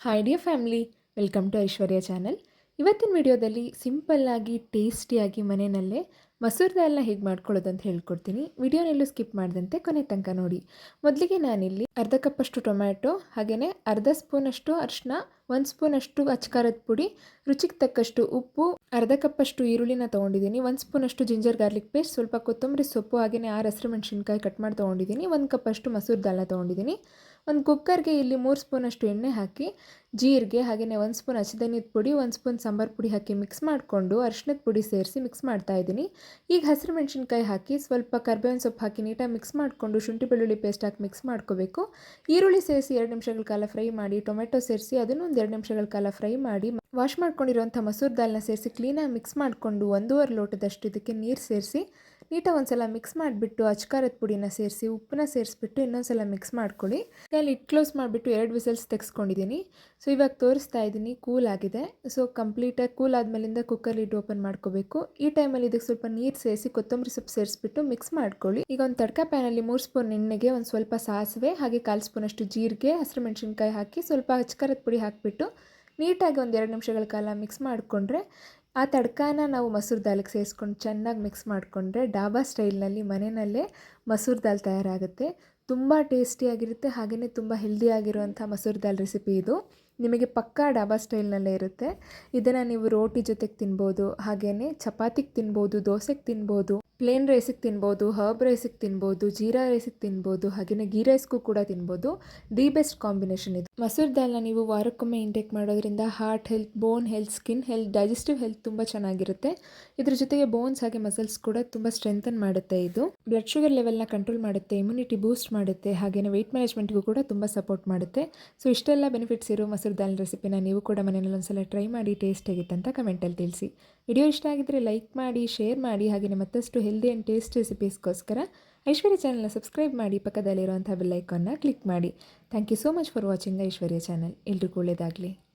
Hi dear family, welcome to Aishwarya channel. ಇವತ್ತಿನ ವಿಡಿಯೋದಲ್ಲಿ ಸಿಂಪಲ್ಲಾಗಿ ಟೇಸ್ಟಿಯಾಗಿ ಮನೆಯಲ್ಲೇ ಮಸೂರ್ ದಾಲ್ನ ಹೇಗೆ ಮಾಡ್ಕೊಳ್ಳೋದು ಅಂತ ಹೇಳ್ಕೊಡ್ತೀನಿ. ವಿಡಿಯೋನೆಲ್ಲೂ ಸ್ಕಿಪ್ ಮಾಡದಂತೆ ಕೊನೆ ತನಕ ನೋಡಿ. ಮೊದಲಿಗೆ ನಾನಿಲ್ಲಿ ಅರ್ಧ ಕಪ್ಪಷ್ಟು ಟೊಮ್ಯಾಟೊ, ಹಾಗೆಯೇ ಅರ್ಧ ಸ್ಪೂನಷ್ಟು ಅರಿಶಿನ, 1 ಸ್ಪೂನಷ್ಟು ಅಚ್ಕಾರದ ಪುಡಿ, ರುಚಿಗೆ ತಕ್ಕಷ್ಟು ಉಪ್ಪು, ಅರ್ಧ ಕಪ್ಪಷ್ಟು ಈರುಳ್ಳಿನ ತೊಗೊಂಡಿದ್ದೀನಿ, 1 ಸ್ಪೂನಷ್ಟು ಜಿಂಜರ್ ಗಾರ್ಲಿಕ್ ಪೇಸ್ಟ್, ಸ್ವಲ್ಪ ಕೊತ್ತಂಬರಿ ಸೊಪ್ಪು, ಹಾಗೆಯೇ 6 ಹಸಿರು ಮೆಣಸಿನ್ಕಾಯಿ ಕಟ್ ಮಾಡಿ ತೊಗೊಂಡಿದ್ದೀನಿ, 1 ಕಪ್ಪಷ್ಟು ಮಸೂರ್ ದಾಲ್ನ ತೊಗೊಂಡಿದ್ದೀನಿ. ಒಂದು ಕುಕ್ಕರ್ಗೆ ಇಲ್ಲಿ 3 ಸ್ಪೂನಷ್ಟು ಎಣ್ಣೆ ಹಾಕಿ ಜೀರಿಗೆ ಹಾಗೆಯೇ 1 ಸ್ಪೂನ್ ಹಸಿಧನಿಯದ ಪುಡಿ, 1 ಸ್ಪೂನ್ ಸಾಂಬಾರು ಪುಡಿ ಹಾಕಿ ಮಿಕ್ಸ್ ಮಾಡಿಕೊಂಡು ಅರಿಶಿಣದ ಪುಡಿ ಸೇರಿಸಿ ಮಿಕ್ಸ್ ಮಾಡ್ತಾ ಇದ್ದೀನಿ. ಈಗ ಹಸಿರು ಮೆಣಸಿನ್ಕಾಯಿ ಹಾಕಿ ಸ್ವಲ್ಪ ಕರ್ಬೇವಿನ ಸೊಪ್ಪು ಹಾಕಿ ನೀಟಾಗಿ ಮಿಕ್ಸ್ ಮಾಡಿಕೊಂಡು ಶುಂಠಿ ಬೆಳ್ಳುಳ್ಳಿ ಪೇಸ್ಟ್ ಹಾಕಿ ಮಿಕ್ಸ್ ಮಾಡ್ಕೋಬೇಕು. ಈರುಳ್ಳಿ ಸೇರಿಸಿ 2 ನಿಮಿಷಗಳ ಕಾಲ ಫ್ರೈ ಮಾಡಿ, ಟೊಮೆಟೊ ಸೇರಿಸಿ ಅದನ್ನು ಒಂದು 2 ನಿಮಿಷಗಳ ಕಾಲ ಫ್ರೈ ಮಾಡಿ, ವಾಶ್ ಮಾಡ್ಕೊಂಡಿರುವಂಥ ಮಸೂರ್ ದಾಲ್ನ ಸೇರಿಸಿ ಕ್ಲೀನಾಗಿ ಮಿಕ್ಸ್ ಮಾಡಿಕೊಂಡು 1.5 ಲೋಟದಷ್ಟು ಇದಕ್ಕೆ ನೀರು ಸೇರಿಸಿ ನೀಟಾಗಿ ಒಂದ್ಸಲ ಮಿಕ್ಸ್ ಮಾಡಿಬಿಟ್ಟು ಅಚ್ಕಾರದ ಪುಡಿನ ಸೇರಿಸಿ ಉಪ್ಪನ್ನ ಸೇರಿಸ್ಬಿಟ್ಟು ಇನ್ನೊಂದ್ಸಲ ಮಿಕ್ಸ್ ಮಾಡ್ಕೊಳ್ಳಿ. ಅಲ್ಲಿ ಲಿಡ್ ಕ್ಲೋಸ್ ಮಾಡಿಬಿಟ್ಟು 2 ವಿಸಲ್ಸ್ ತೆಗೆಸ್ಕೊಂಡಿದ್ದೀನಿ. ಸೊ ಇವಾಗ ತೋರಿಸ್ತಾ ಇದ್ದೀನಿ, ಕೂಲ್ ಆಗಿದೆ. ಸೊ ಕಂಪ್ಲೀಟಾಗಿ ಕೂಲ್ ಆದಮೇಲಿಂದ ಕುಕ್ಕರ್ ಲಿಡ್ ಓಪನ್ ಮಾಡ್ಕೋಬೇಕು. ಈ ಟೈಮಲ್ಲಿ ಇದಕ್ಕೆ ಸ್ವಲ್ಪ ನೀರು ಸೇರಿಸಿ ಕೊತ್ತಂಬರಿ ಸೊಪ್ಪು ಸೇರಿಸ್ಬಿಟ್ಟು ಮಿಕ್ಸ್ ಮಾಡ್ಕೊಳ್ಳಿ. ಈಗ ಒಂದು ತಡ್ಕ ಪ್ಯಾನಲ್ಲಿ 3 ಸ್ಪೂನ್ ಎಣ್ಣೆಗೆ ಒಂದು ಸ್ವಲ್ಪ ಸಾಸಿವೆ ಹಾಗೆ 1/4 ಸ್ಪೂನಷ್ಟು ಜೀರಿಗೆ, ಹಸಿರು ಮೆಣಸಿನ್ಕಾಯಿ ಹಾಕಿ ಸ್ವಲ್ಪ ಅಚ್ಕಾರದ ಪುಡಿ ಹಾಕಿಬಿಟ್ಟು ನೀಟಾಗಿ ಒಂದು 2 ನಿಮಿಷಗಳ ಕಾಲ ಮಿಕ್ಸ್ ಮಾಡಿಕೊಂಡ್ರೆ ಆ ತಡ್ಕಾನ ನಾವು ಮಸೂರ್ ದಾಲಿಗೆ ಸೇರಿಸ್ಕೊಂಡು ಚೆನ್ನಾಗಿ ಮಿಕ್ಸ್ ಮಾಡಿಕೊಂಡ್ರೆ ಡಾಬಾ ಸ್ಟೈಲ್ನಲ್ಲಿ ಮನೆಯಲ್ಲೇ ಮಸೂರ್ ದಾಲ್ ತಯಾರಾಗುತ್ತೆ. ತುಂಬ ಟೇಸ್ಟಿಯಾಗಿರುತ್ತೆ, ಹಾಗೆಯೇ ತುಂಬ ಹೆಲ್ದಿಯಾಗಿರುವಂಥ ಮಸೂರ್ ದಾಲ್ ರೆಸಿಪಿ ಇದು. ನಿಮಗೆ ಪಕ್ಕಾ ಡಾಬಾ ಸ್ಟೈಲ್ನಲ್ಲೇ ಇರುತ್ತೆ. ಇದನ್ನು ನೀವು ರೋಟಿ ಜೊತೆಗೆ ತಿನ್ಬೋದು, ಹಾಗೆಯೇ ಚಪಾತಿಗೆ ತಿನ್ಬೋದು, ದೋಸೆಗೆ ತಿನ್ಬೋದು, ಪ್ಲೇನ್ ರೈಸಿಗೆ ತಿನ್ಬೋದು, ಹರ್ಬ್ ರೈಸಿಗೆ ತಿನ್ಬೋದು, ಜೀರಾ ರೈಸಿಗೆ ತಿನ್ಬೋದು, ಹಾಗೆಯೇ ಗೀ ರೈಸ್ಗೂ ಕೂಡ ತಿನ್ಬೋದು. ದಿ ಬೆಸ್ಟ್ ಕಾಂಬಿನೇಷನ್ ಇದು. ಮಸೂರ್ ದಾಲ್ನ ನೀವು ವಾರಕ್ಕೊಮ್ಮೆ ಇಂಟೇಕ್ ಮಾಡೋದ್ರಿಂದ heart health, bone health, skin health, digestive health ತುಂಬ ಚೆನ್ನಾಗಿರುತ್ತೆ. ಇದ್ರ ಜೊತೆಗೆ ಬೋನ್ಸ್ ಹಾಗೆ ಮಸಲ್ಸ್ ಕೂಡ ತುಂಬ ಸ್ಟ್ರೆಂಥನ್ ಮಾಡುತ್ತೆ. ಇದು ಬ್ಲಡ್ ಶುಗರ್ ಲೆವೆಲ್ನ ಕಂಟ್ರೋಲ್ ಮಾಡುತ್ತೆ, ಇಮ್ಯುನಿಟಿ ಬೂಸ್ಟ್ ಮಾಡುತ್ತೆ, ಹಾಗೆಯೇ ವೆಯ್ಟ್ ಮ್ಯಾನೇಜ್ಮೆಂಟ್ಗೂ ಕೂಡ ತುಂಬ ಸಪೋರ್ಟ್ ಮಾಡುತ್ತೆ. ಸೊ ಇಷ್ಟೆಲ್ಲ ಬೆನಿಫಿಟ್ಸ್ ಇರೋ ಮಸೂರ್ ದಾಲ್ ರೆಸಿಪಿನ ನೀವು ಕೂಡ ಮನೆಯಲ್ಲಿ ಒಂದ್ಸಲ ಟ್ರೈ ಮಾಡಿ ಟೇಸ್ಟ್ ಆಗಿತ್ತು ಅಂತ ಕಮೆಂಟಲ್ಲಿ ತಿಳಿಸಿ. ವಿಡಿಯೋ ಇಷ್ಟ ಆಗಿದ್ದರೆ ಲೈಕ್ ಮಾಡಿ, ಶೇರ್ ಮಾಡಿ, ಹಾಗೆಯೇ ಮತ್ತಷ್ಟು ಹೆಲ್ದಿ ಆ್ಯಂಡ್ ಟೇಸ್ಟ್ ರೆಸಿಪೀಸ್ಗೋಸ್ಕರ ಐಶ್ವರ್ಯ ಚಾನಲ್ನ ಸಬ್ಸ್ಕ್ರೈಬ್ ಮಾಡಿ, ಪಕ್ಕದಲ್ಲಿರುವಂಥ ಬೆಲ್ ಐಕಾನ್ನ ಕ್ಲಿಕ್ ಮಾಡಿ. Thank you so much for watching Aishwarya channel. ಎಲ್ರಿಗೂ ಒಳ್ಳೆಯದಾಗಲಿ.